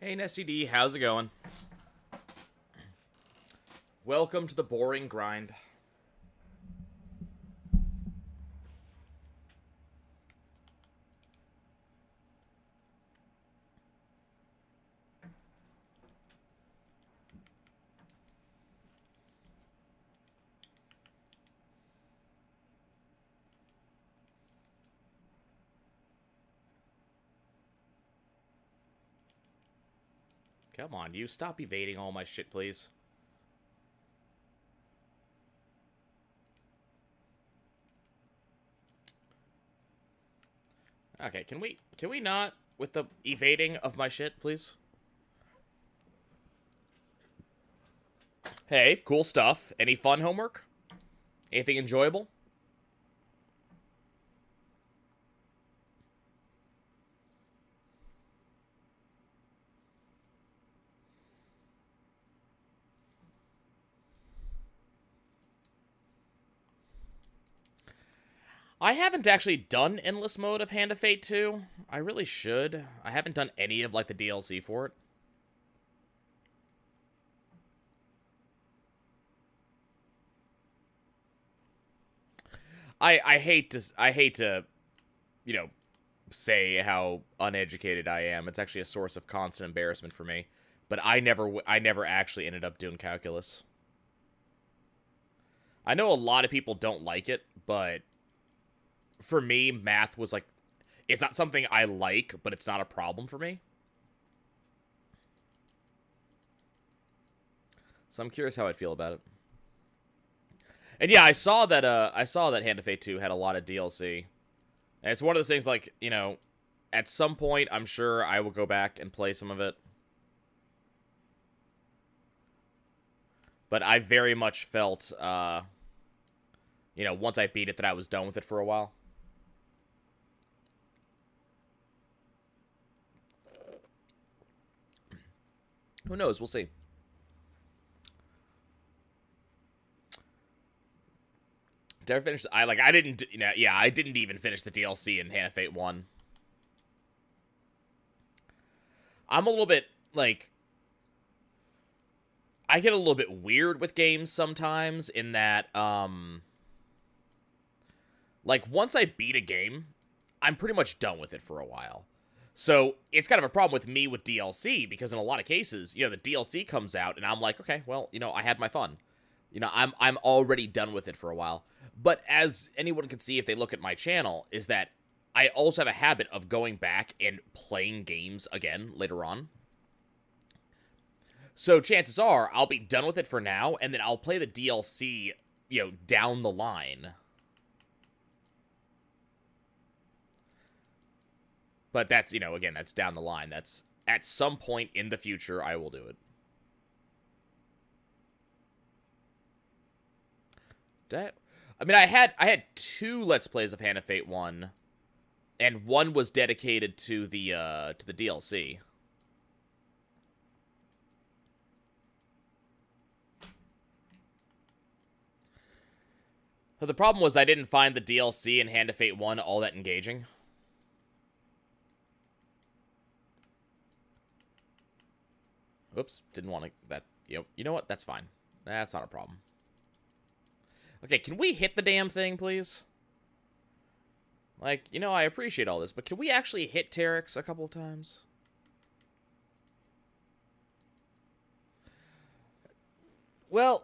Hey, Nessie D, how's it going? Welcome to the boring grind. Come on, you stop evading all my shit, please. Okay, can we not with the evading of my shit, please? Hey, cool stuff. Any fun homework? Anything enjoyable? I haven't actually done Endless Mode of Hand of Fate 2. I really should. I haven't done any of, like, the DLC for it. I hate to, you know, say how uneducated I am. It's actually a source of constant embarrassment for me. But I never actually ended up doing calculus. I know a lot of people don't like it, but for me, math was like, it's not something I like, but it's not a problem for me. So I'm curious how I'd feel about it. And yeah, I saw that Hand of Fate 2 had a lot of DLC. And it's one of those things like, at some point I'm sure I will go back and play some of it. But I very much felt once I beat it that I was done with it for a while. Who knows? We'll see. Did I finish? I didn't. I didn't even finish the DLC in Hand of Fate 1. I'm a little bit like, I get a little bit weird with games sometimes in that like once I beat a game, I'm pretty much done with it for a while. So it's kind of a problem with me with DLC because in a lot of cases, the DLC comes out and I'm like, okay, well, I had my fun. I'm already done with it for a while. But as anyone can see if they look at my channel, is that I also have a habit of going back and playing games again later on. So chances are I'll be done with it for now, and then I'll play the DLC, down the line. But that's, again, that's down the line. That's at some point in the future I will do it. I had two Let's Plays of Hand of Fate 1, and one was dedicated to the DLC. So the problem was I didn't find the DLC in Hand of Fate 1 all that engaging. Oops, didn't want to, that, you know what, that's fine. That's not a problem. Okay, can we hit the damn thing, please? Like, I appreciate all this, but can we actually hit Terex a couple of times? Well,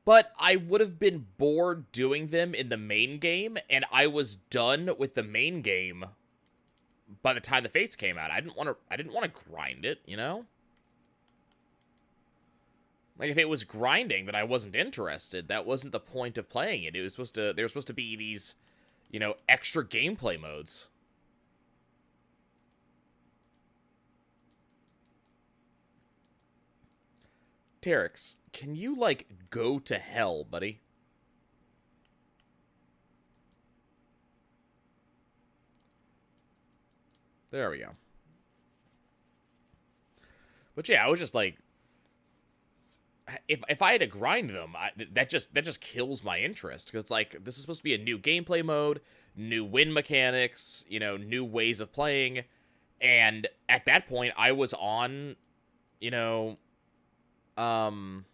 but I would have been bored doing them in the main game, and I was done with the main game by the time the Fates came out. I didn't want to grind it, Like, if it was grinding, then I wasn't interested. That wasn't the point of playing it. It was supposed to, there were supposed to be these, extra gameplay modes. Terex, can you, go to hell, buddy? There we go. But yeah, I was just like, if I had to grind them, that just kills my interest, because like, this is supposed to be a new gameplay mode, new win mechanics, new ways of playing, And at that point, I was on, you know, um,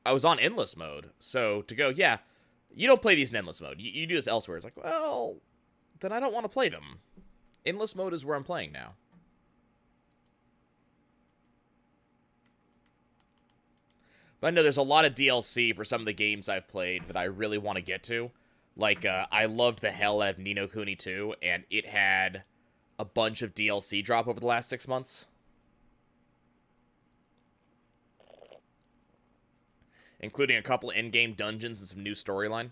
I was on endless mode. So to go, yeah, you don't play these in endless mode. You do this elsewhere. It's like, well, then I don't want to play them. Endless mode is where I'm playing now. But I know there's a lot of DLC for some of the games I've played that I really want to get to. Like, I loved the hell out of Ni no Kuni 2, and it had a bunch of DLC drop over the last 6 months. Including a couple in-game dungeons and some new storyline.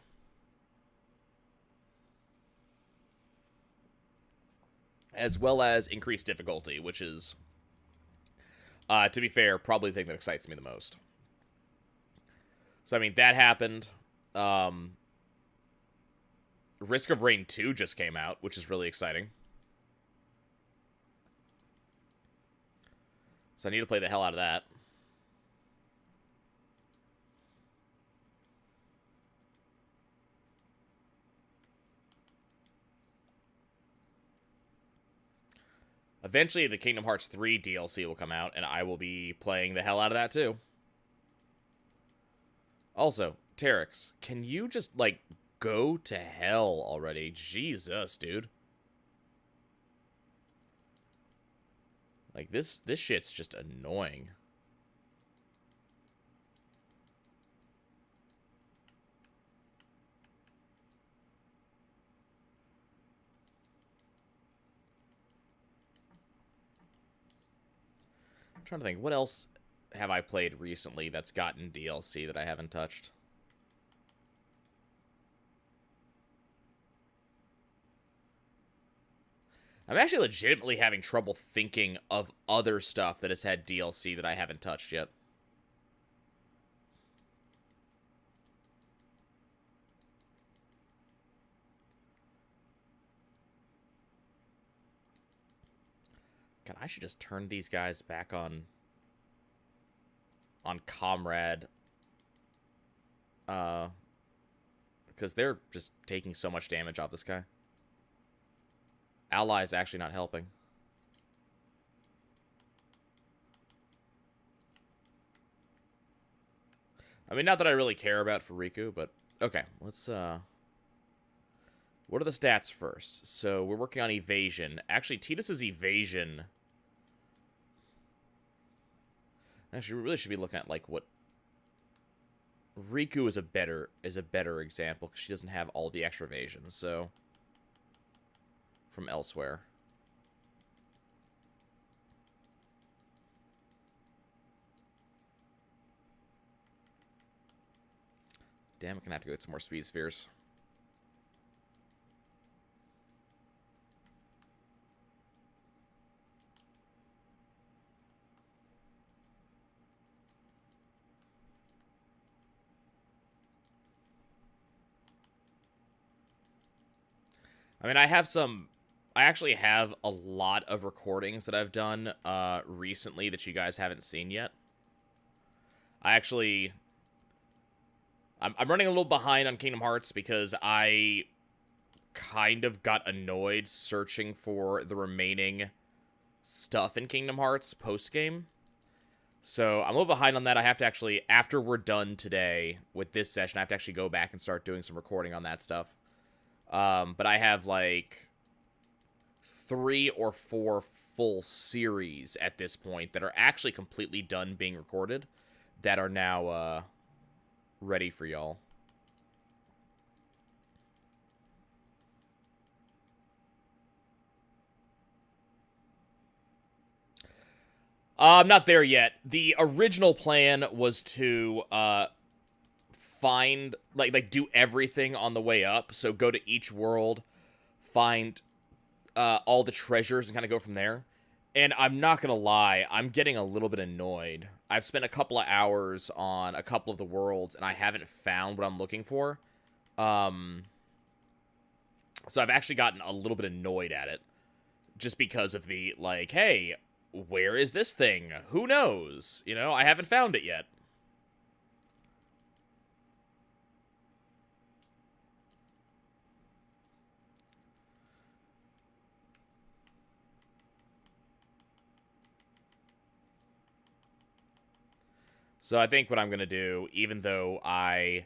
As well as increased difficulty, which is, to be fair, probably the thing that excites me the most. So, I mean, that happened. Risk of Rain 2 just came out, which is really exciting. So I need to play the hell out of that. Eventually, the Kingdom Hearts 3 DLC will come out, and I will be playing the hell out of that, too. Also, Terex, can you just, like, go to hell already? Jesus, dude. Like, this shit's just annoying. I'm trying to think, what else have I played recently that's gotten DLC that I haven't touched? I'm actually legitimately having trouble thinking of other stuff that has had DLC that I haven't touched yet. God, I should just turn these guys back on Comrade. Because they're just taking so much damage off this guy. Ally is actually not helping. I mean, not that I really care about Riku, but okay, let's what are the stats first? So we're working on evasion. Actually, Tidus's evasion. Actually, we really should be looking at like what Riku is a better example because she doesn't have all the extra evasion. So from elsewhere. Damn, I'm gonna have to go get some more speed spheres. I mean, I actually have a lot of recordings that I've done recently that you guys haven't seen yet. I'm running a little behind on Kingdom Hearts because I kind of got annoyed searching for the remaining stuff in Kingdom Hearts post-game. So I'm a little behind on that. I have to actually, after we're done today with this session, I have to actually go back and start doing some recording on that stuff. But I have like 3 or 4 full series at this point that are actually completely done being recorded that are now ready for y'all. I'm not there yet. The original plan was to find do everything on the way up. So go to each world, find all the treasures, and kind of go from there. And I'm not gonna lie, I'm getting a little bit annoyed. I've spent a couple of hours on a couple of the worlds, and I haven't found what I'm looking for. So I've actually gotten a little bit annoyed at it. Just because of the, like, hey, where is this thing? Who knows? You know, I haven't found it yet. So I think what I'm going to do, even though I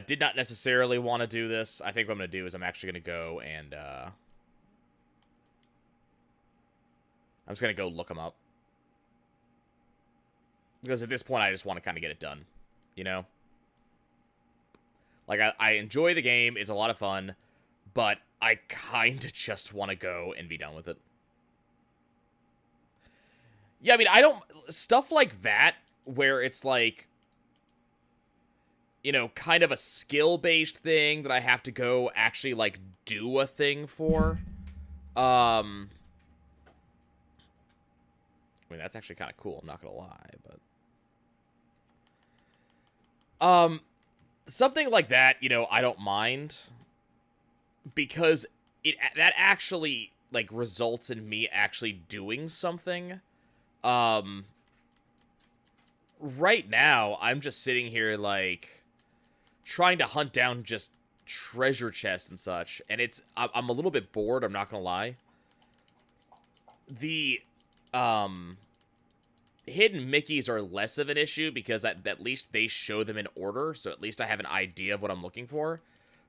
did not necessarily want to do this, I think what I'm going to do is I'm actually going to go and I'm just going to go look them up. Because at this point, I just want to kind of get it done, you know? Like, I enjoy the game, it's a lot of fun, but I kind of just want to go and be done with it. Yeah, I mean, I don't... Stuff like that, where it's like, you know, kind of a skill-based thing that I have to go actually, like, do a thing for. I mean, that's actually kind of cool, I'm not gonna lie, but... Something like that, you know, I don't mind. Because that actually, like, results in me actually doing something. Right now, I'm just sitting here, like, trying to hunt down just treasure chests and such. And I'm a little bit bored, I'm not gonna lie. The, hidden Mickeys are less of an issue because at least they show them in order, so at least I have an idea of what I'm looking for.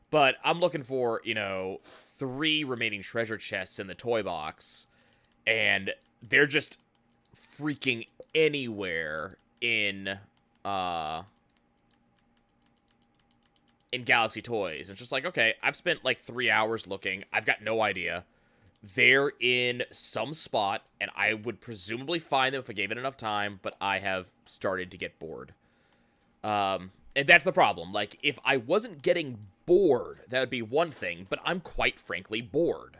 But I'm looking for, you know, 3 remaining treasure chests in the toy box, and they're just freaking anywhere in Galaxy Toys. It's just like, okay, I've spent like 3 hours looking, I've got no idea. They're in some spot, and I would presumably find them if I gave it enough time, but I have started to get bored. And that's the problem. Like, if I wasn't getting bored, that would be one thing, but I'm quite frankly bored.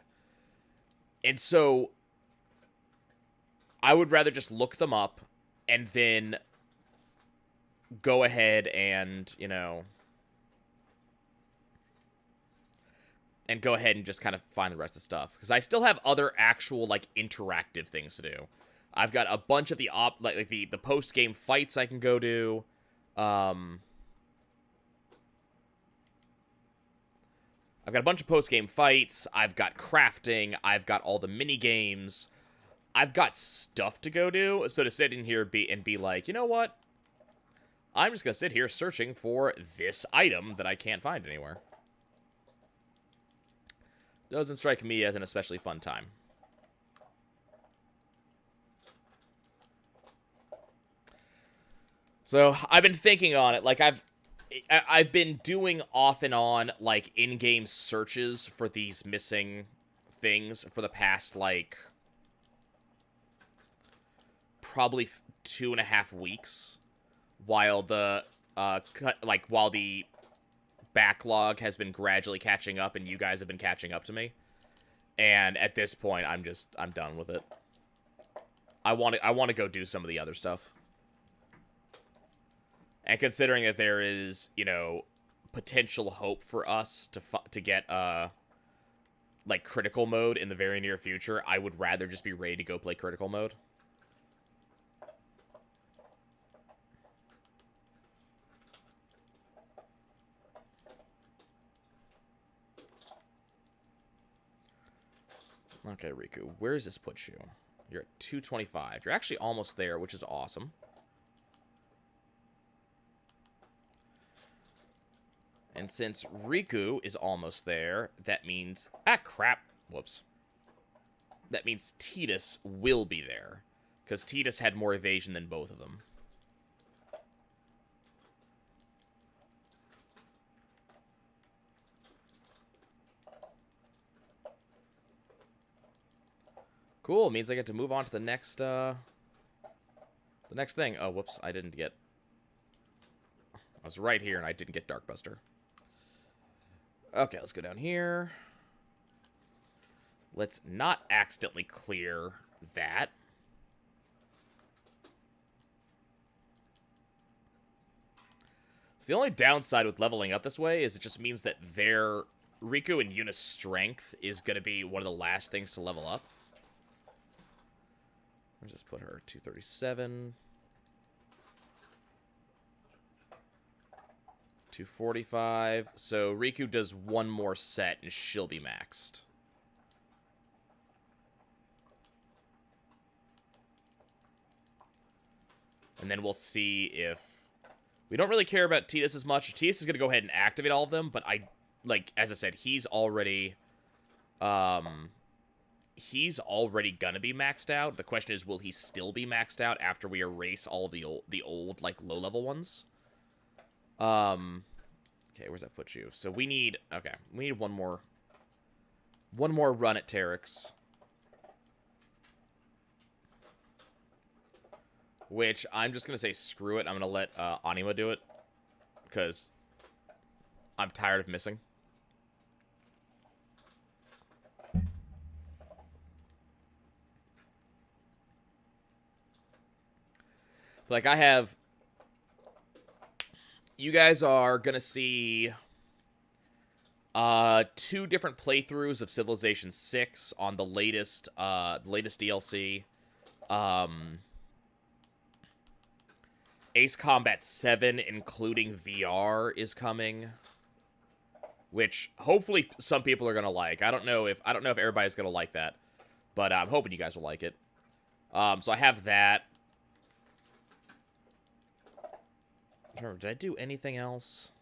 And so, I would rather just look them up, and then go ahead and, you know... and go ahead and just kind of find the rest of the stuff. Because I still have other actual, like, interactive things to do. I've got a bunch of the the post-game fights I can go do. I've got a bunch of post-game fights. I've got crafting. I've got all the mini-games. I've got stuff to go do. So to sit in here and be like, you know what? I'm just going to sit here searching for this item that I can't find anywhere. Doesn't strike me as an especially fun time. So, I've been thinking on it. Like, I've been doing off and on, like, in-game searches for these missing things for the past, like, probably 2.5 weeks. While the, while the backlog has been gradually catching up and you guys have been catching up to me. And at this point, I'm done with it. I want to go do some of the other stuff. And considering that there is, you know, potential hope for us to get, like, critical mode in the very near future, I would rather just be ready to go play critical mode. Okay, Riku, where does this put you? You're at 225. You're actually almost there, which is awesome. And since Riku is almost there, that means... Ah, crap. Whoops. That means Tidus will be there. Because Tidus had more evasion than both of them. Cool, means I get to move on to the next thing. Oh, whoops, I didn't get... I was right here and I didn't get Darkbuster. Okay, let's go down here. Let's not accidentally clear that. So the only downside with leveling up this way is it just means that their Riku and Yuna's strength is going to be one of the last things to level up. Let's just put her 237. 245. So Riku does one more set and she'll be maxed. And then we'll see if... We don't really care about Tidus as much. Tidus is going to go ahead and activate all of them, but as I said, he's already... He's already gonna be maxed out. The question is, will he still be maxed out after we erase all the old like, low-level ones? Okay, where's that put you? So we need... Okay, we need one more run at Terex. Which, I'm just gonna say screw it. I'm gonna let Anima do it. Because I'm tired of missing. Like, I have... You guys are gonna see... 2 different playthroughs of Civilization 6 on the latest DLC. Ace Combat 7, including VR, is coming. Which, hopefully, some people are gonna like. I don't know if everybody's gonna like that. But I'm hoping you guys will like it. So I have that. Did I do anything else?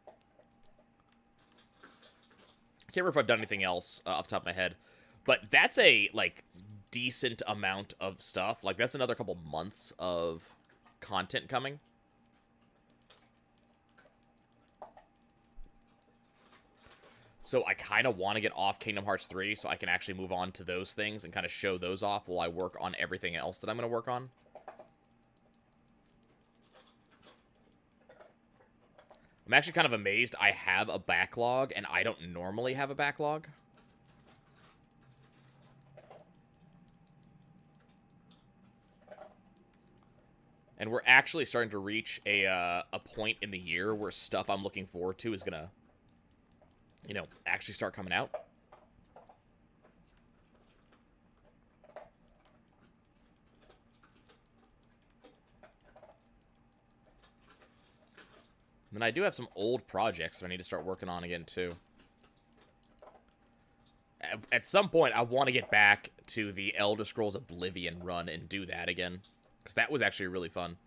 I can't remember if I've done anything else off the top of my head. But that's a, like, decent amount of stuff. Like, that's another couple months of content coming. So I kind of want to get off Kingdom Hearts 3 so I can actually move on to those things and kind of show those off while I work on everything else that I'm going to work on. I'm actually kind of amazed I have a backlog, and I don't normally have a backlog. And we're actually starting to reach a point in the year where stuff I'm looking forward to is gonna, you know, actually start coming out. And then I do have some old projects that I need to start working on again, too. At some point, I want to get back to the Elder Scrolls Oblivion run and do that again. Because that was actually really fun.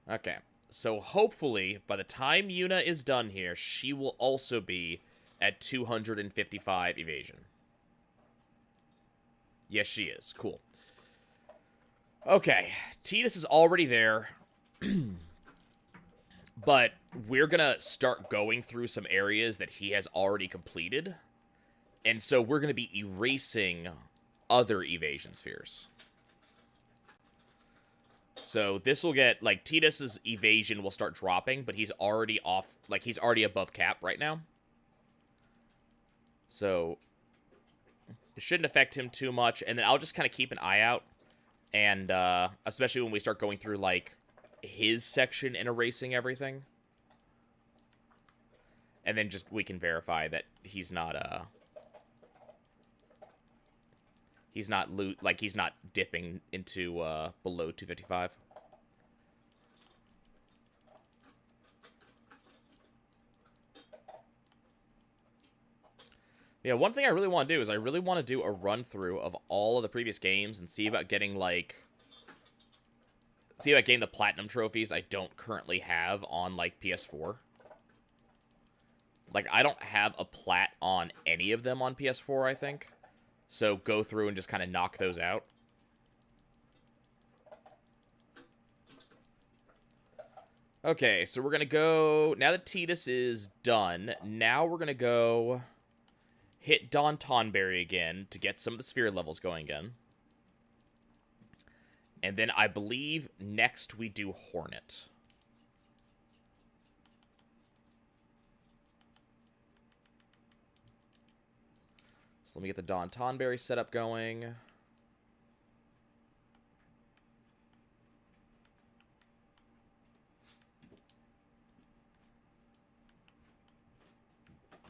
Okay. So hopefully, by the time Yuna is done here, she will also be at 255 evasion. Yes, she is. Cool. Okay. Tidus is already there. But we're gonna start going through some areas that he has already completed. And so we're gonna be erasing other evasion spheres. So this will get, like, Tidus's evasion will start dropping, but he's already off, like, he's already above cap right now. So it shouldn't affect him too much. And then I'll just kind of keep an eye out. And especially when we start going through, like, his section and erasing everything. And then just, we can verify that he's not, he's not dipping into, below 255. Yeah, one thing I really want to do is I really want to do a run-through of all of the previous games and see about getting, like... See about getting the platinum trophies I don't currently have on, like, PS4. Like, I don't have a plat on any of them on PS4, I think. So go through and just kind of knock those out. Okay, so we're going to go... Now that Tidus is done, now we're going to go hit Don Tonberry again to get some of the sphere levels going again. And then I believe next we do Hornet. So let me get the Don Tonberry setup going.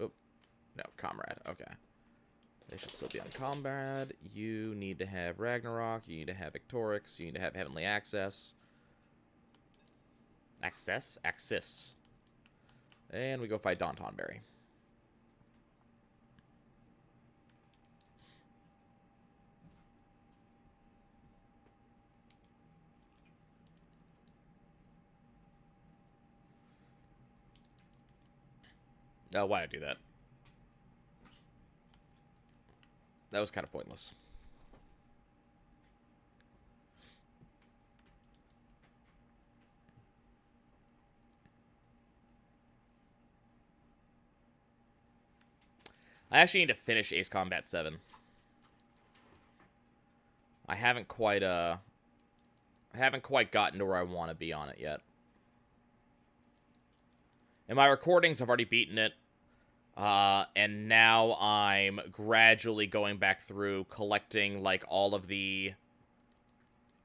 Oh, no, Comrade. Okay. They should still be on Comrade. You need to have Ragnarok. You need to have Victorix. You need to have Heavenly Access. Axis. And we go fight Don Tonberry. Why did I do that? That was kind of pointless. I actually need to finish Ace Combat 7. I haven't quite gotten to where I want to be on it yet. In my recordings, I've already beaten it. And now I'm gradually going back through, collecting, like, all the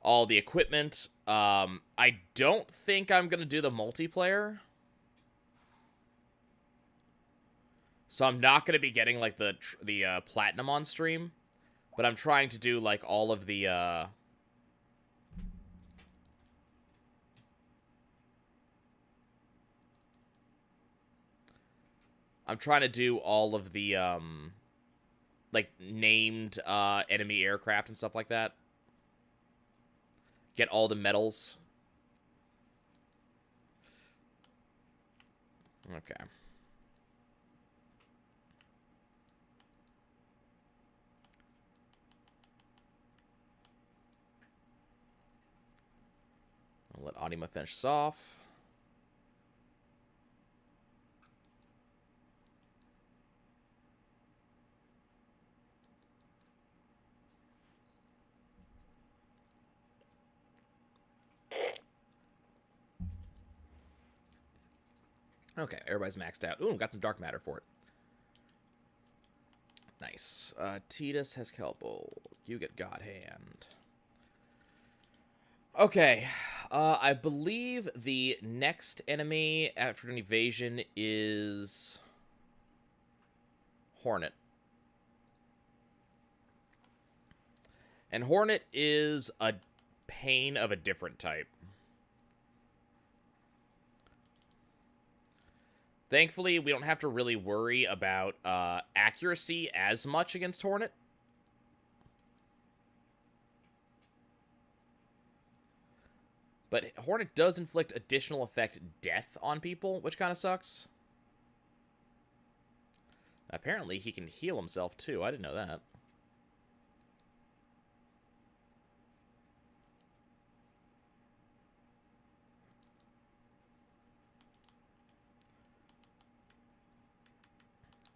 equipment. I don't think I'm gonna do the multiplayer. So I'm not gonna be getting, like, the platinum on stream. But I'm trying to do, like, all of the, I'm trying to do all of the, like, named, enemy aircraft and stuff like that. Get all the medals. Okay. I'll let Anima finish this off. Okay, everybody's maxed out. Ooh, got some dark matter for it. Nice. Tidus has Kelbo. You get God Hand. Okay. I believe the next enemy after an evasion is Hornet. And Hornet is a pain of a different type. Thankfully, we don't have to really worry about accuracy as much against Hornet. But Hornet does inflict additional effect death on people, which kind of sucks. Apparently, he can heal himself, too. I didn't know that.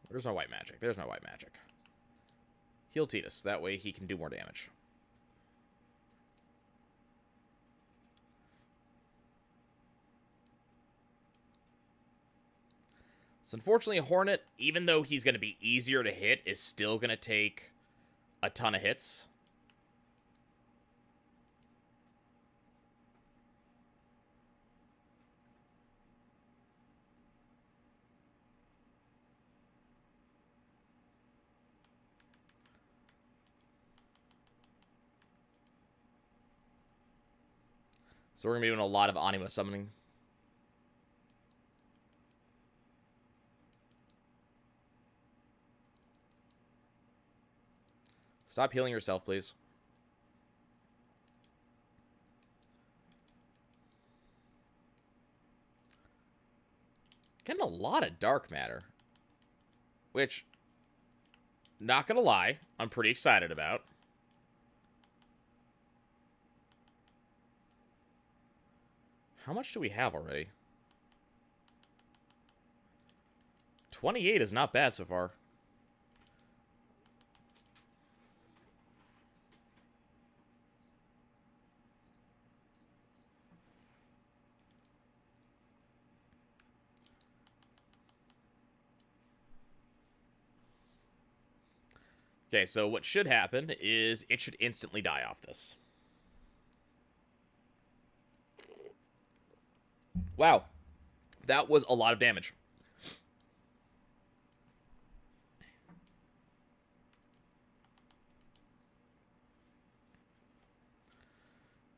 Where's my white magic? There's my white magic. Heal Tidus. That way he can do more damage. So unfortunately, Hornet, even though he's going to be easier to hit, is still going to take a ton of hits. So we're going to be doing a lot of Anima summoning. Stop healing yourself, please. Getting a lot of dark matter. Which, not gonna lie, I'm pretty excited about. How much do we have already? 28 is not bad so far. Okay, so what should happen is it should instantly die off this. Wow. That was a lot of damage.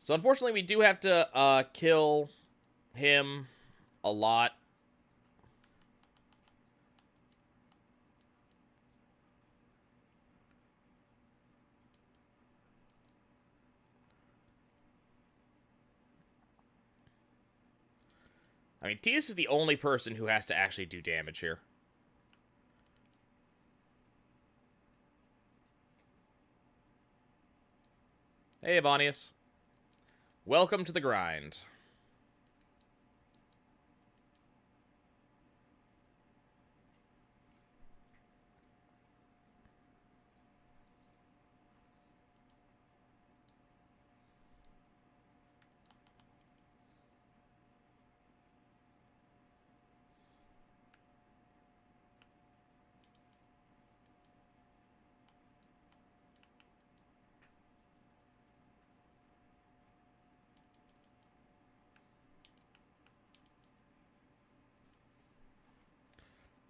So unfortunately, we do have to kill him a lot. I mean, Tidus is the only person who has to actually do damage here. Hey, Evanius. Welcome to the grind.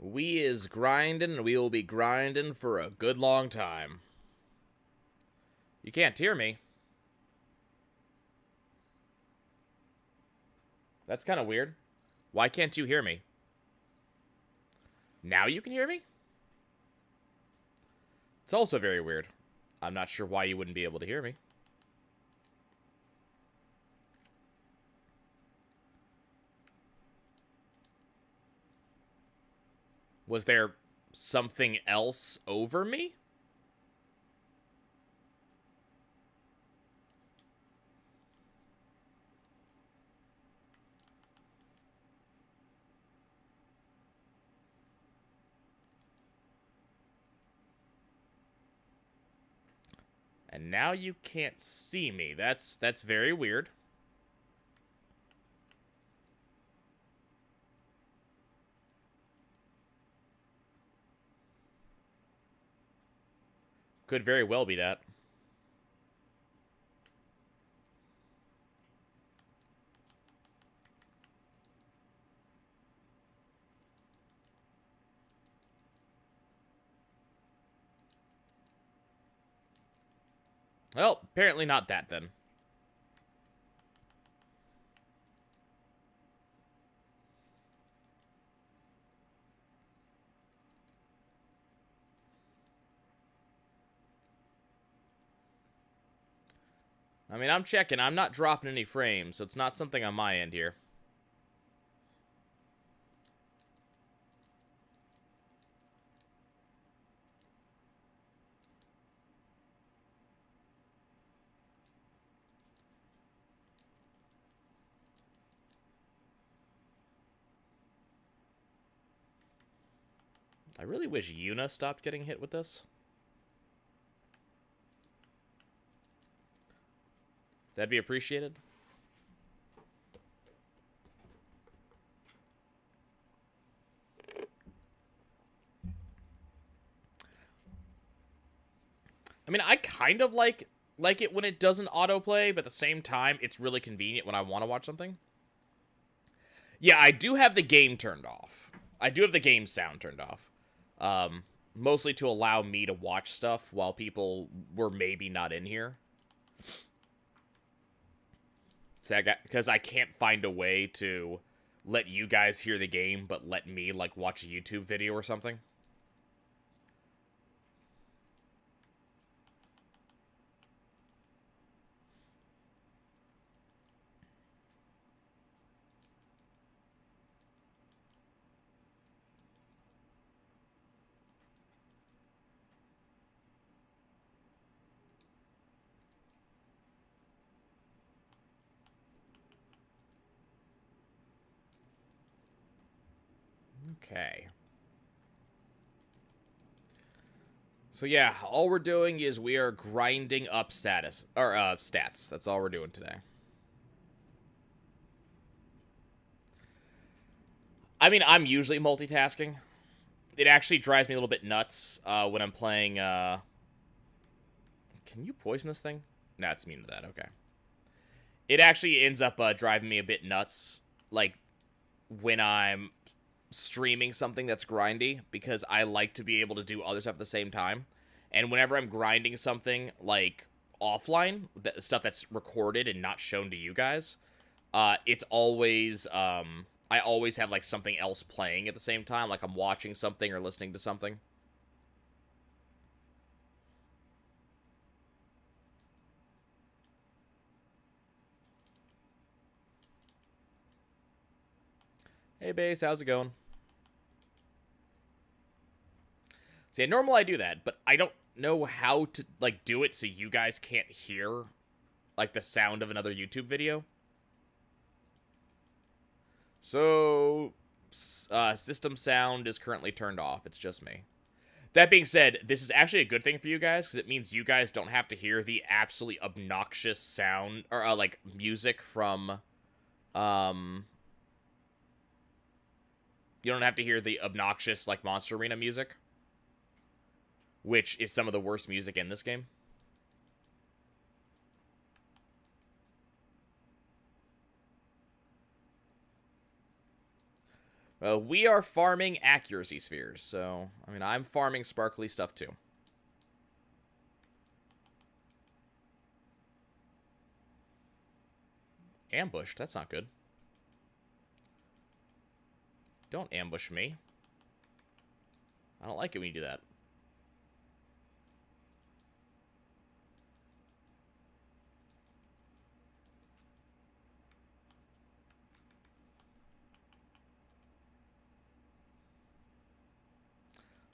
We is grinding, and we will be grinding for a good long time. You can't hear me. That's kind of weird. Why can't you hear me? Now you can hear me? It's also very weird. I'm not sure why you wouldn't be able to hear me. Was there something else over me? And now you can't see me. That's very weird. Could very well be that. Well, apparently not that then. I mean, I'm checking. I'm not dropping any frames, so it's not something on my end here. I really wish Yuna stopped getting hit with this. That'd be appreciated. I mean, I kind of like it when it doesn't autoplay, but at the same time, it's really convenient when I want to watch something. Yeah, I do have the game turned off. I do have the game sound turned off. Mostly to allow me to watch stuff while people were maybe not in here. So because I can't find a way to let you guys hear the game, but let me, like, watch a YouTube video or something. Okay. So yeah, all we're doing is we are grinding up stats. That's all we're doing today. I mean, I'm usually multitasking. It actually drives me a little bit nuts when I'm playing. Can you poison this thing? No, it's immune to that. Okay. It actually ends up driving me a bit nuts, like when I'm streaming something that's grindy, because I like to be able to do other stuff at the same time. And whenever I'm grinding something like offline, the stuff that's recorded and not shown to you guys, it's always I always have like something else playing at the same time, like I'm watching something or listening to something. Hey, Base, how's it going? See, normally I do that, but I don't know how to, like, do it so you guys can't hear like the sound of another YouTube video. So, system sound is currently turned off. It's just me. That being said, this is actually a good thing for you guys, because it means you guys don't have to hear the absolutely obnoxious sound, or, like, music from, you don't have to hear the obnoxious, like, Monster Arena music, which is some of the worst music in this game. We are farming accuracy spheres, so, I mean, I'm farming sparkly stuff, too. Ambushed, that's not good. Don't ambush me. I don't like it when you do that.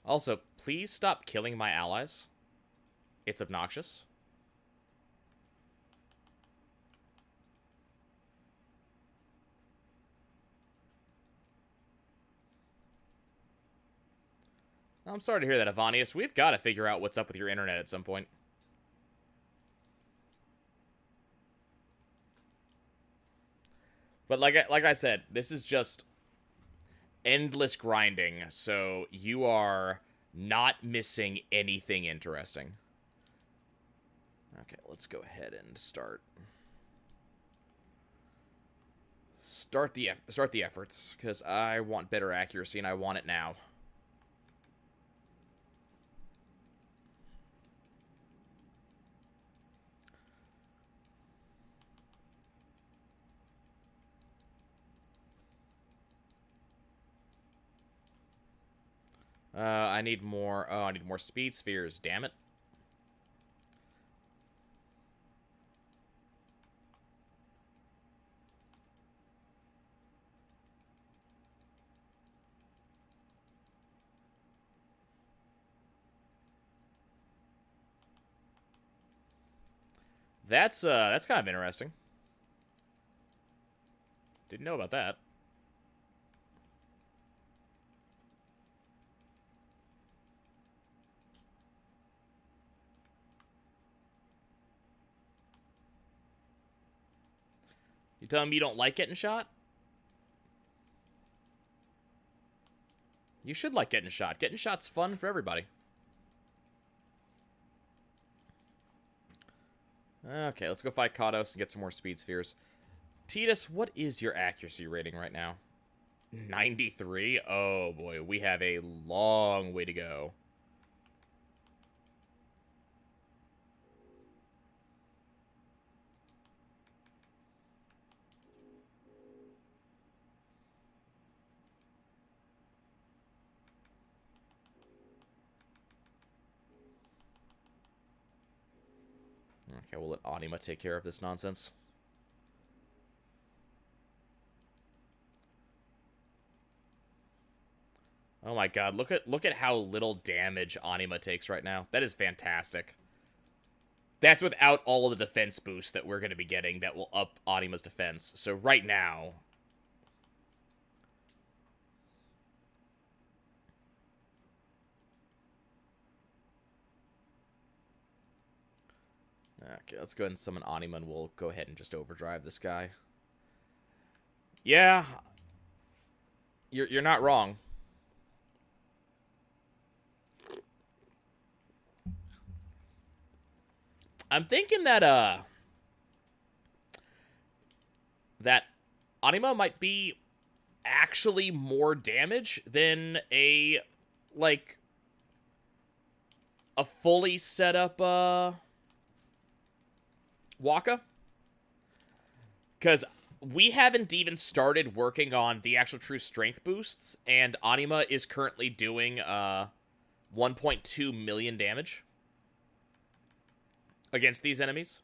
Also, please stop killing my allies. It's obnoxious. I'm sorry to hear that, Avanius. We've got to figure out what's up with your internet at some point. But like I said, this is just endless grinding, so you are not missing anything interesting. Okay, let's go ahead and start the efforts, because I want better accuracy and I want it now. I need more. Oh, I need more speed spheres. Damn it. That's kind of interesting. Didn't know about that. You telling me you don't like getting shot? You should like getting shot. Getting shot's fun for everybody. Okay, let's go fight Kados and get some more speed spheres. Titus, what is your accuracy rating right now? 93? Oh boy, we have a long way to go. Okay, we'll let Anima take care of this nonsense. Oh my god, look at how little damage Anima takes right now. That is fantastic. That's without all of the defense boosts that we're going to be getting that will up Anima's defense. So right now... Okay, let's go ahead and summon Anima and we'll go ahead and just overdrive this guy. Yeah. You're not wrong. I'm thinking that that Anima might be actually more damage than a fully set up Waka. Because we haven't even started working on the actual true strength boosts, and Anima is currently doing 1.2 million damage against these enemies.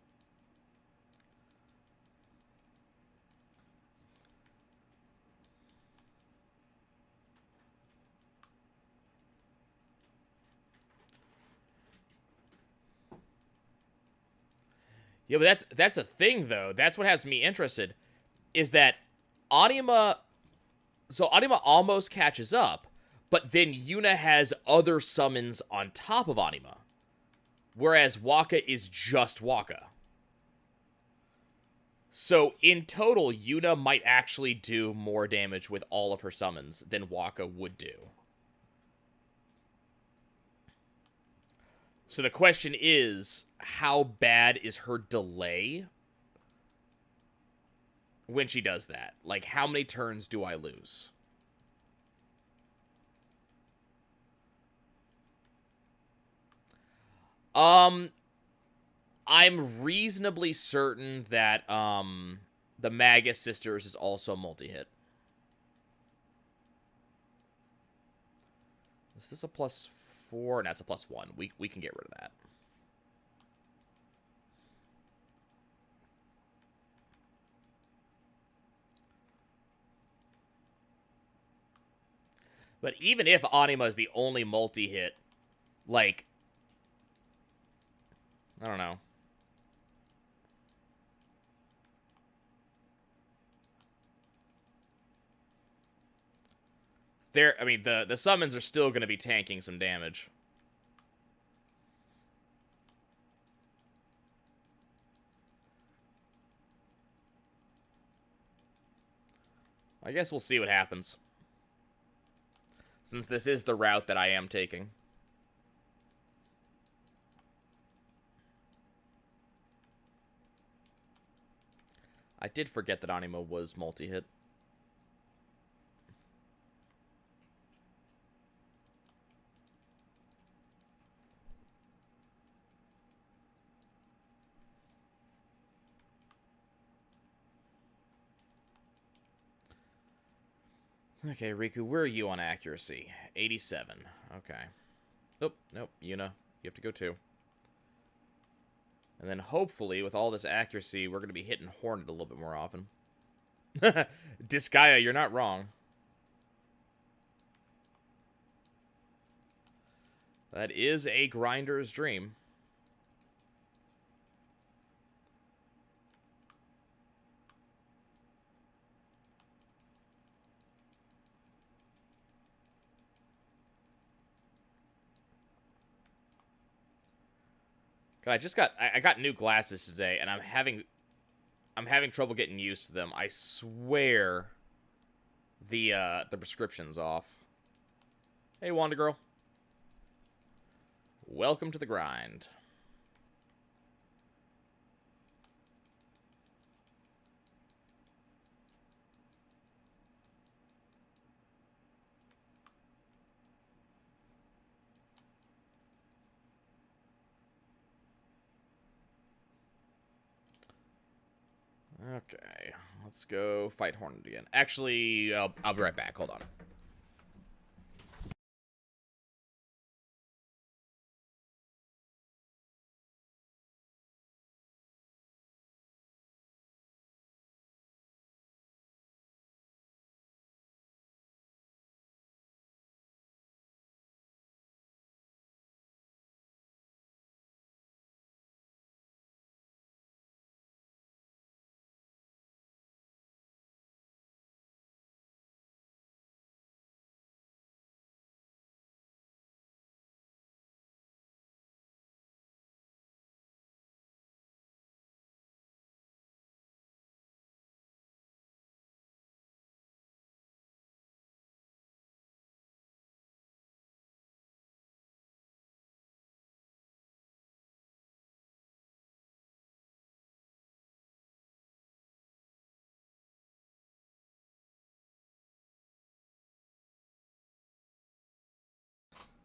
Yeah, but that's the thing though. That's what has me interested. Is that Anima? So Anima almost catches up, but then Yuna has other summons on top of Anima, whereas Waka is just Waka. So in total, Yuna might actually do more damage with all of her summons than Waka would do. So the question is, how bad is her delay when she does that? Like, how many turns do I lose? Um, I'm reasonably certain that, the Magus Sisters is also multi-hit. Is this a +4? No, it's a +1. We can get rid of that. But even if Anima is the only multi-hit, like, I don't know. I mean, the summons are still going to be tanking some damage. I guess we'll see what happens. Since this is the route that I am taking. I did forget that Anima was multi-hit. Okay, Riku, where are you on accuracy? 87. Okay. Nope, nope, Yuna. You have to go too. And then hopefully, with all this accuracy, we're going to be hitting Hornet a little bit more often. Disgaea, you're not wrong. That is a grinder's dream. I got new glasses today, and I'm having trouble getting used to them. I swear the prescription's off. Hey, Wanda girl. Welcome to the grind. Okay, let's go fight Hornet again. Actually, I'll be right back. Hold on.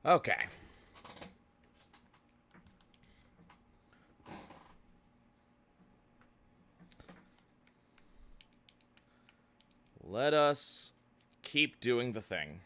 Okay. Let us keep doing the thing.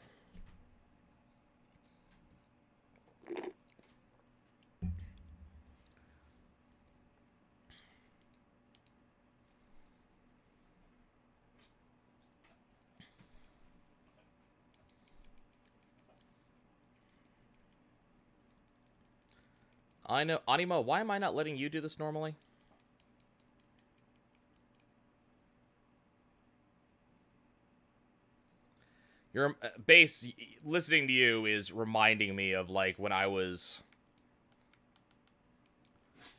I know, Anima, why am I not letting you do this normally? Your base listening to you is reminding me of like when I was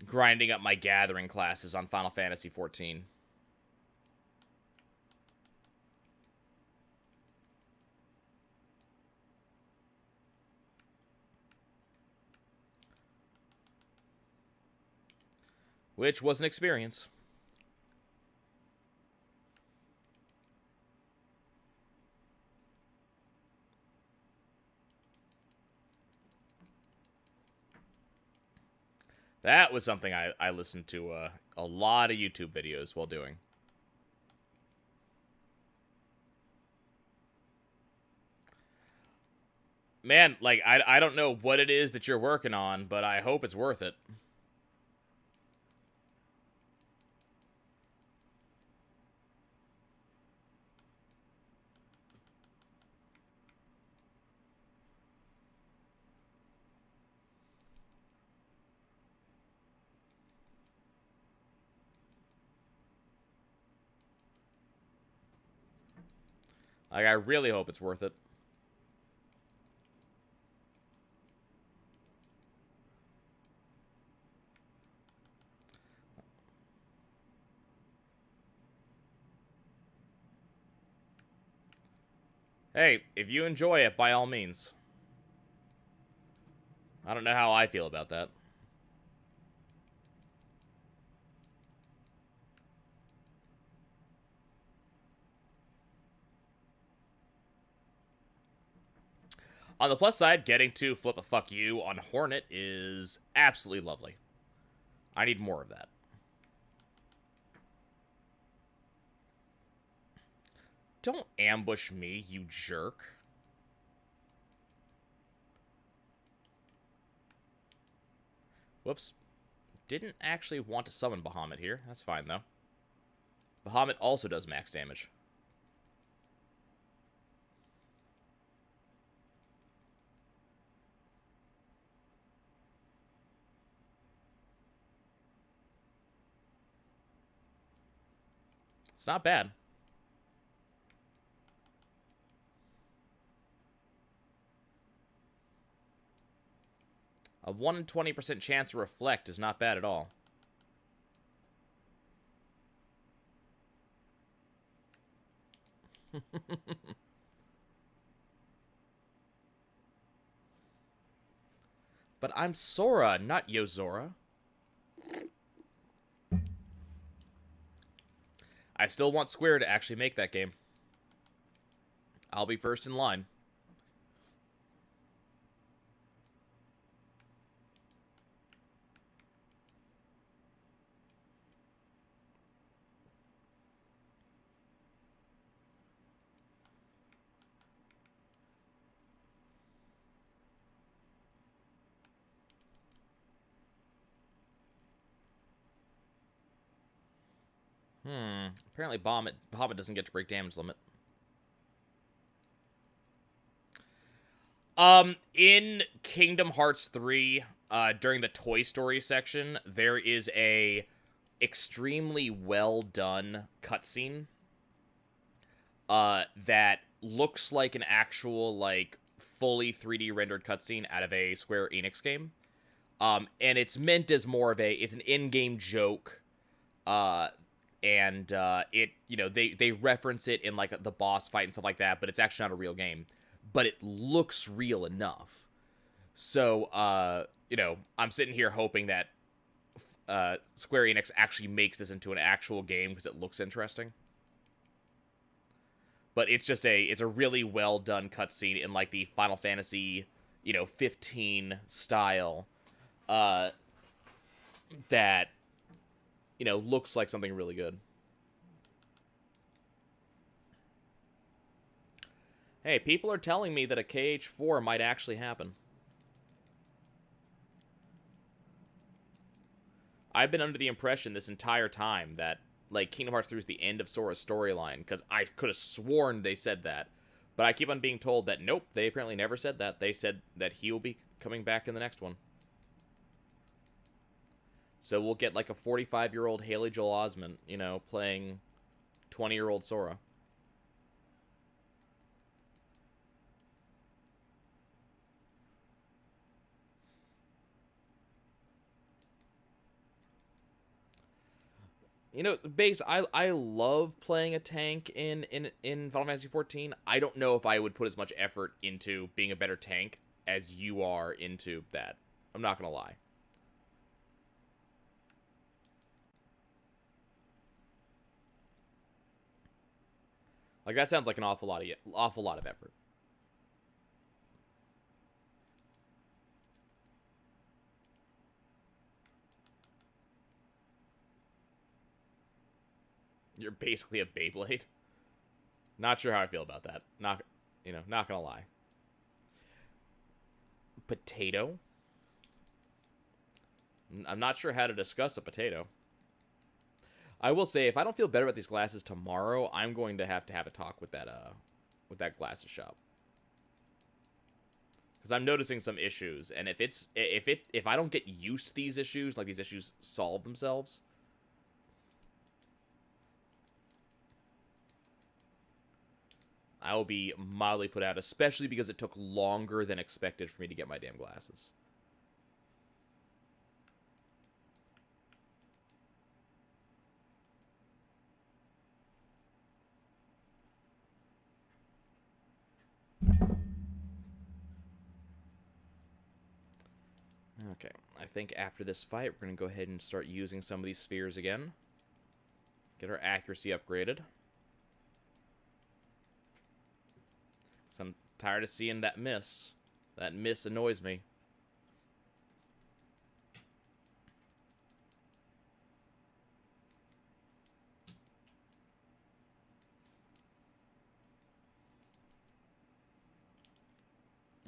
grinding up my gathering classes on Final Fantasy XIV. Which was an experience. That was something I listened to a lot of YouTube videos while doing. Man, like, I don't know what it is that you're working on, but I hope it's worth it. Like, I really hope it's worth it. Hey, if you enjoy it, by all means. I don't know how I feel about that. On the plus side, getting to flip a fuck you on Hornet is absolutely lovely. I need more of that. Don't ambush me, you jerk. Whoops. Didn't actually want to summon Bahamut here. That's fine, though. Bahamut also does max damage. It's not bad. A 1 in 20% chance to reflect is not bad at all. But I'm Sora, not Yozora. I still want Square to actually make that game. I'll be first in line. Apparently Bahamut doesn't get to break damage limit. In Kingdom Hearts 3, during the Toy Story section, there is a extremely well done cutscene that looks like an actual, like, fully 3D rendered cutscene out of a Square Enix game. And it's meant as more of it's an in-game joke, and it, you know, they reference it in, like, the boss fight and stuff like that, but it's actually not a real game. But it looks real enough. So, you know, I'm sitting here hoping that Square Enix actually makes this into an actual game because it looks interesting. But it's just it's a really well done cutscene in, like, the Final Fantasy, you know, 15 style, that, you know, looks like something really good. Hey, people are telling me that a KH4 might actually happen. I've been under the impression this entire time that, like, Kingdom Hearts 3 is the end of Sora's storyline, because I could have sworn they said that. But I keep on being told that, nope, they apparently never said that. They said that he will be coming back in the next one. So we'll get, like, a 45-year-old Haley Joel Osment, you know, playing 20-year-old Sora. You know, base. I love playing a tank in Final Fantasy 14. I don't know if I would put as much effort into being a better tank as you are into that. I'm not gonna lie. Like that sounds like an awful lot of effort. You're basically a Beyblade. Not sure how I feel about that. Not gonna lie. Potato. I'm not sure how to discuss a potato. I will say, if I don't feel better about these glasses tomorrow, I'm going to have a talk with that glasses shop, because I'm noticing some issues, and if I don't get used to these issues, like these issues solve themselves, I will be mildly put out, especially because it took longer than expected for me to get my damn glasses. Okay, I think after this fight, we're going to go ahead and start using some of these spheres again. Get our accuracy upgraded. So I'm tired of seeing that miss. That miss annoys me.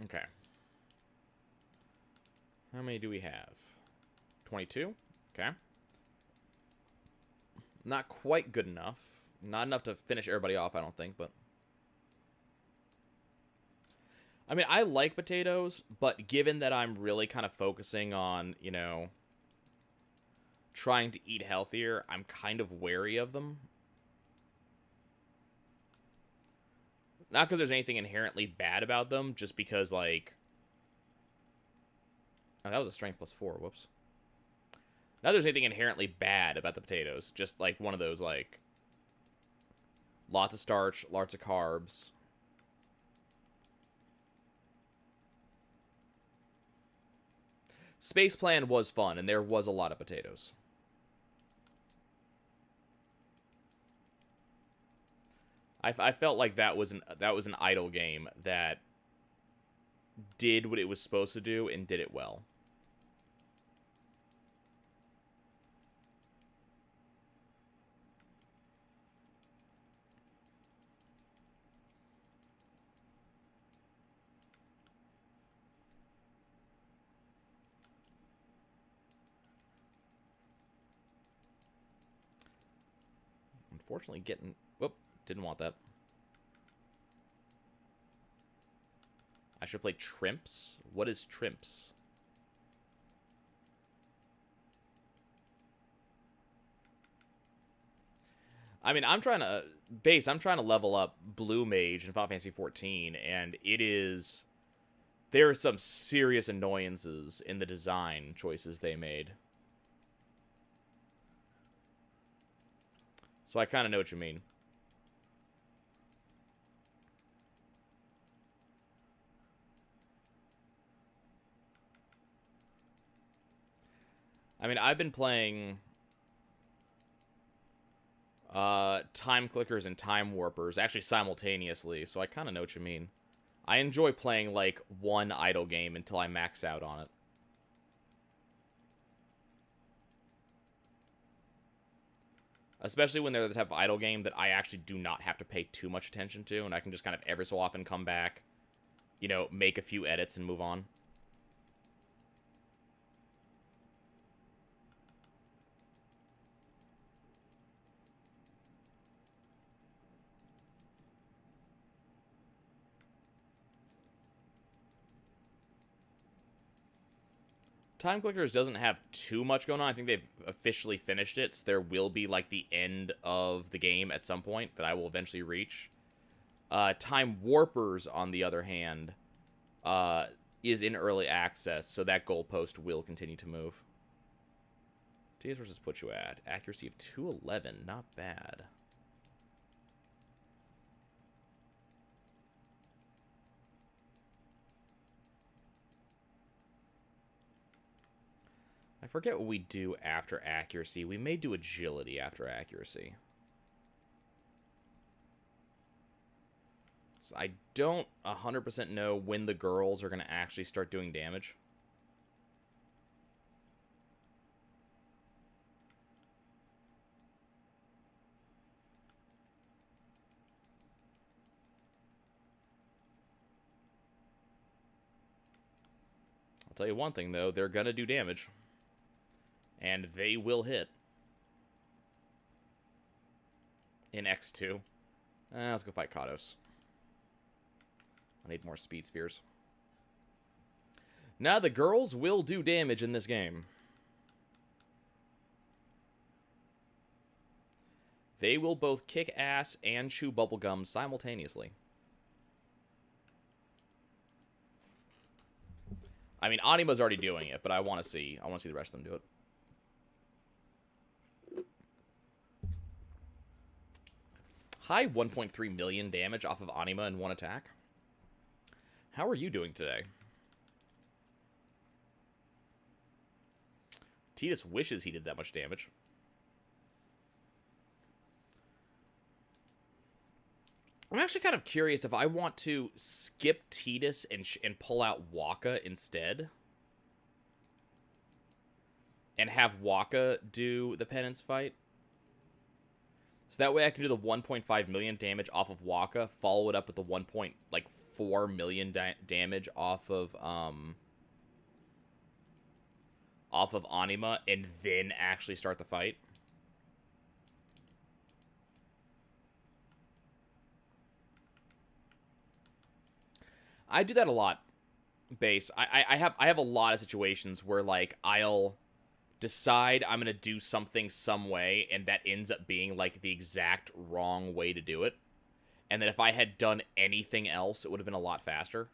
Okay. How many do we have? 22? Okay. Not quite good enough. Not enough to finish everybody off, I don't think, but... I mean, I like potatoes, but given that I'm really kind of focusing on, you know, trying to eat healthier, I'm kind of wary of them. Not because there's anything inherently bad about them, just because, like... Oh, that was a strength +4, whoops. Not there's anything inherently bad about the potatoes, just, like, one of those, like... Lots of starch, lots of carbs... Space Plan was fun, and there was a lot of potatoes. I felt like that was an idle game that did what it was supposed to do and did it well. Unfortunately, whoop, didn't want that. I should play Trimps. What is Trimps? I mean, I'm trying to level up Blue Mage in Final Fantasy 14, and there are some serious annoyances in the design choices they made. So I kind of know what you mean. I mean, I've been playing time clickers and time warpers actually simultaneously, so I kind of know what you mean. I enjoy playing, like, one idle game until I max out on it. Especially when they're the type of idle game that I actually do not have to pay too much attention to, and I can just kind of every so often come back, you know, make a few edits and move on. Time Clickers doesn't have too much going on. I think they've officially finished it, so there will be, like, the end of the game at some point that I will eventually reach. Time Warpers, on the other hand, is in early access, so that goalpost will continue to move. TS versus put you at? Accuracy of 211. Not bad. I forget what we do after accuracy. We may do agility after accuracy. So I don't 100% know when the girls are going to actually start doing damage. I'll tell you one thing, though. They're going to do damage. And they will hit. In X2. Let's go fight Kados. I need more speed spheres. Now the girls will do damage in this game. They will both kick ass and chew bubblegum simultaneously. I mean, Anima's already doing it, but I want to see the rest of them do it. High 1.3 million damage off of Anima in one attack. How are you doing today? Tidus wishes he did that much damage. I'm actually kind of curious if I want to skip Tidus and pull out Waka instead. And have Waka do the Penance fight. So that way I can do the 1.5 million damage off of Waka, follow it up with the 1.4 million damage off of Anima, and then actually start the fight. I do that a lot, Base. I have a lot of situations where, like, I'll decide I'm going to do something some way, and that ends up being, like, the exact wrong way to do it. And that if I had done anything else, it would have been a lot faster.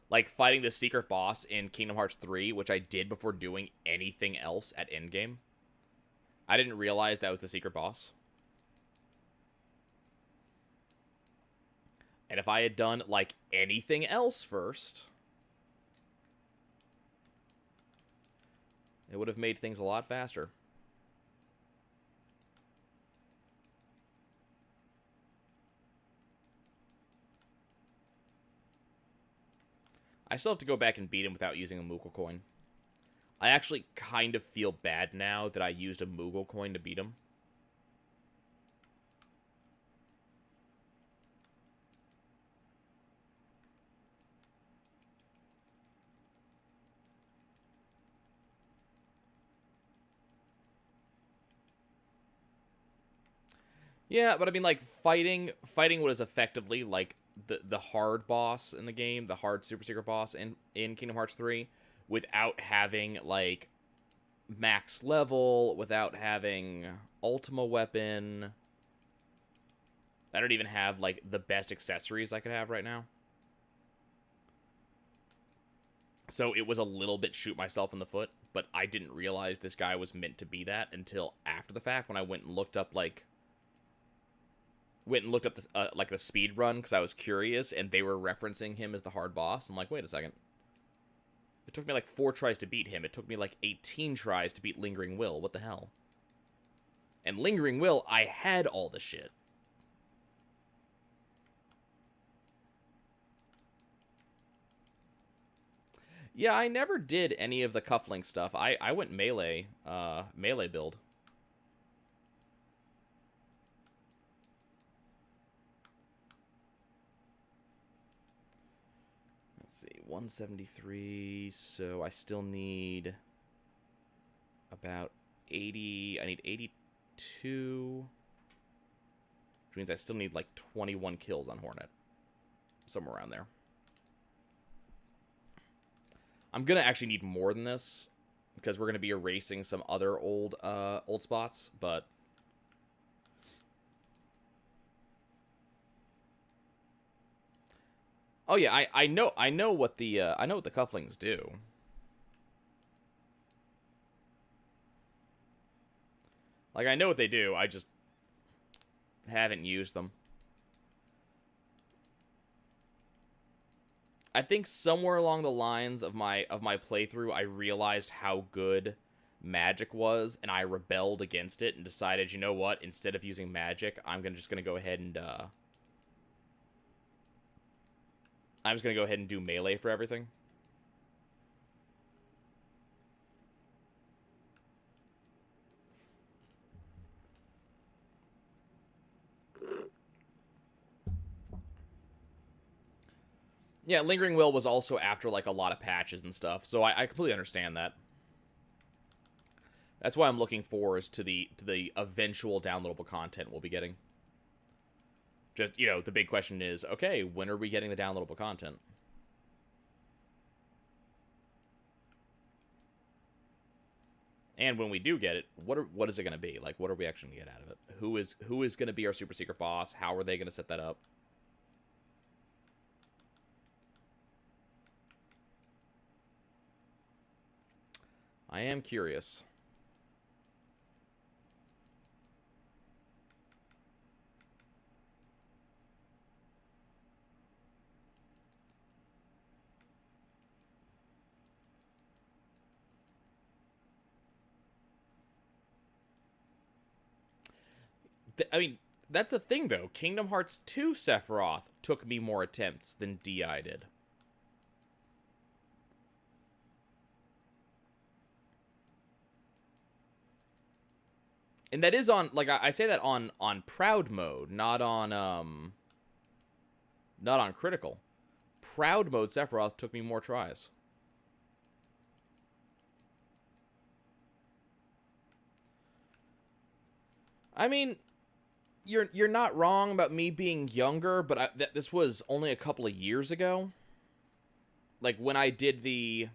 Like, fighting the secret boss in Kingdom Hearts 3, which I did before doing anything else at endgame. I didn't realize that was the secret boss. And if I had done, like, anything else first, it would have made things a lot faster. I still have to go back and beat him without using a Moogle coin. I actually kind of feel bad now that I used a Moogle coin to beat him. Yeah, but I mean, like, fighting what is effectively, like, the hard boss in the game, the hard super secret boss in Kingdom Hearts 3, without having, like, max level, without having Ultima weapon. I don't even have, like, the best accessories I could have right now. So it was a little bit shoot myself in the foot, but I didn't realize this guy was meant to be that until after the fact, when I went and looked up, like, this, like, the speed run, because I was curious, and they were referencing him as the hard boss. I'm like, wait a second. It took me, like, 4 tries to beat him. It took me, like, 18 tries to beat Lingering Will. What the hell? And Lingering Will, I had all the shit. Yeah, I never did any of the cufflink stuff. I went melee build. Let's see, 173, so I still need about 80, I need 82, which means I still need like 21 kills on Hornet, somewhere around there. I'm gonna actually need more than this, because we're gonna be erasing some other old spots, but Oh yeah, I know what the cufflinks do. Like I know what they do. I just haven't used them. I think somewhere along the lines of my playthrough, I realized how good magic was, and I rebelled against it and decided, you know what? Instead of using magic, just gonna go ahead and I'm just gonna go ahead and do melee for everything. Yeah, Lingering Will was also after like a lot of patches and stuff, so I completely understand that. That's why I'm looking forward to the eventual downloadable content we'll be getting. Just, the big question is, okay, when are we getting the downloadable content? And when we do get it, what is it going to be? Like, what are we actually going to get out of it? Who is going to be our super secret boss? How are they going to set that up? I am curious. I mean, that's the thing, though. Kingdom Hearts 2 Sephiroth took me more attempts than DI did. And that is on, like, I say that on proud mode, not on critical. Proud mode Sephiroth took me more tries. I mean, you're not wrong about me being younger, but this was only a couple of years ago. Like when I did when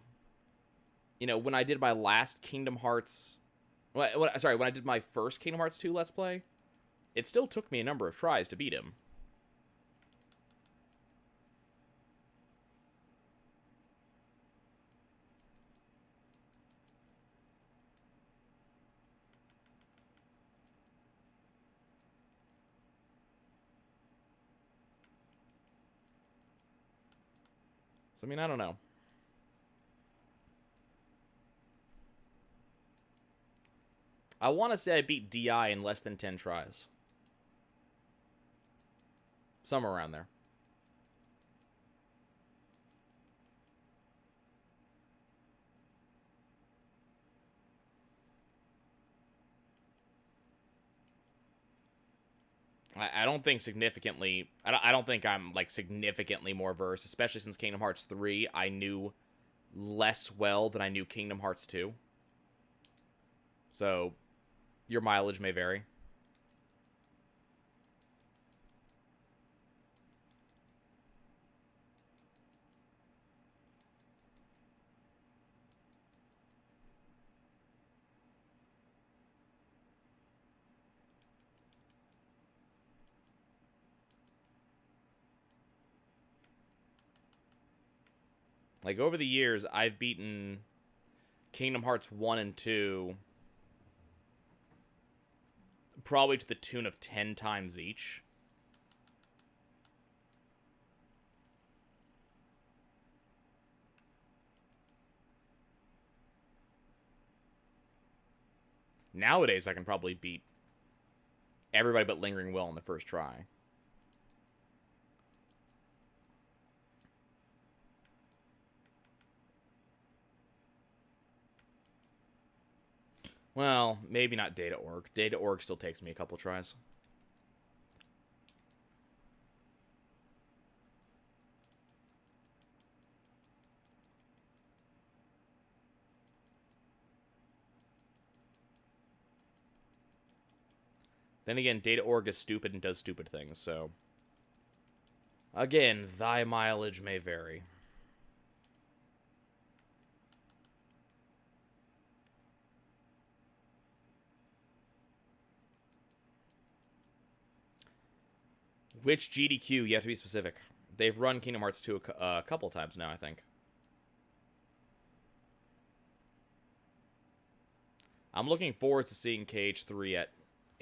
I did my last Kingdom Hearts, when I did my first Kingdom Hearts 2 Let's Play, it still took me a number of tries to beat him. So, I mean, I don't know. I want to say I beat DI in less than 10 tries. Somewhere around there. I don't think significantly. I don't think I'm like significantly more versed, especially since Kingdom Hearts 3 I knew less well than I knew Kingdom Hearts 2. So, your mileage may vary. Like, over the years, I've beaten Kingdom Hearts 1 and 2 probably to the tune of 10 times each. Nowadays, I can probably beat everybody but Lingering Will on the first try. Well, maybe not Data Org. Data Org still takes me a couple tries. Then again, Data Org is stupid and does stupid things, so... Again, thy mileage may vary. Which GDQ? You have to be specific. They've run Kingdom Hearts 2 a couple times now, I think. I'm looking forward to seeing KH3 at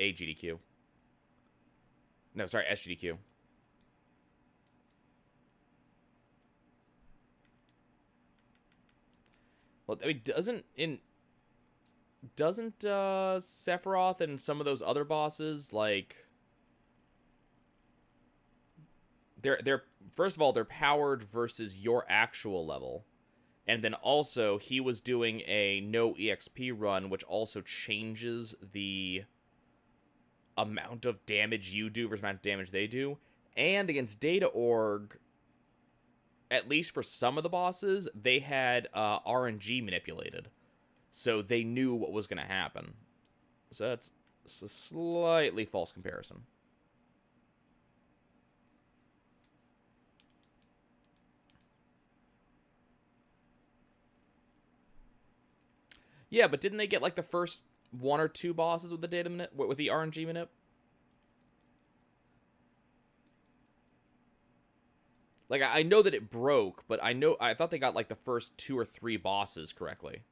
AGDQ. No, sorry, SGDQ. Well, I mean, doesn't Sephiroth and some of those other bosses, like, they're first of all, they're powered versus your actual level. And then also, he was doing a no EXP run, which also changes the amount of damage you do versus amount of damage they do. And against Data.org, at least for some of the bosses, they had RNG manipulated. So they knew what was going to happen. So that's a slightly false comparison. Yeah, but didn't they get like the first one or two bosses with the with the RNG manip? Like, I know that it broke, but I thought they got like the first 2 or 3 bosses correctly.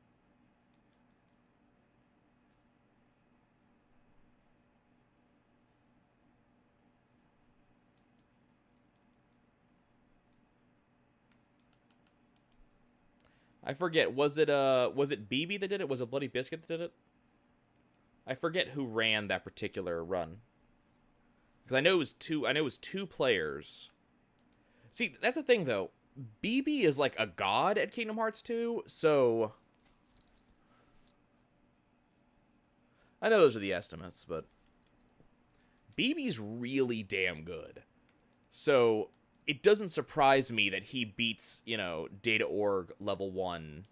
I forget. Was it BB that did it? Was it Bloody Biscuit that did it? I forget who ran that particular run. Because I know it was two players. See, that's the thing though. BB is like a god at Kingdom Hearts 2, so I know those are the estimates, but BB's really damn good. So it doesn't surprise me that he beats, you know, Data.org level 1.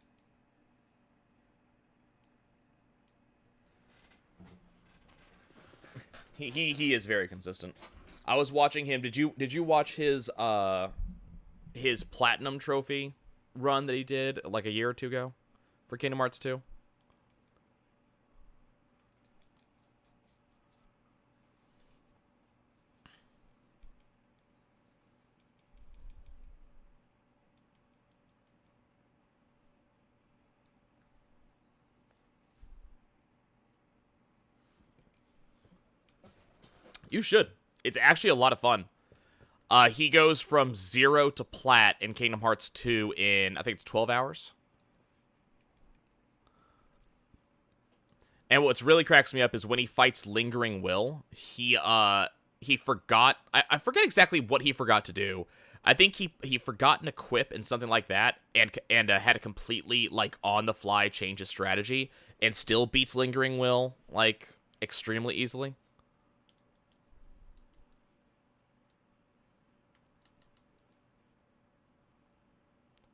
He is very consistent. I was watching him. Did you watch his platinum trophy run that he did like a year or two ago for Kingdom Hearts 2? You should. It's actually a lot of fun. He goes from 0 to plat in Kingdom Hearts 2 in, I think it's 12 hours. And what's really cracks me up is when he fights Lingering Will, he forgot, I forget exactly what he forgot to do. I think he forgot an equip and something like that, and had to completely, like, on the fly change his strategy, and still beats Lingering Will, like, extremely easily.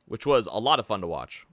Which was a lot of fun to watch.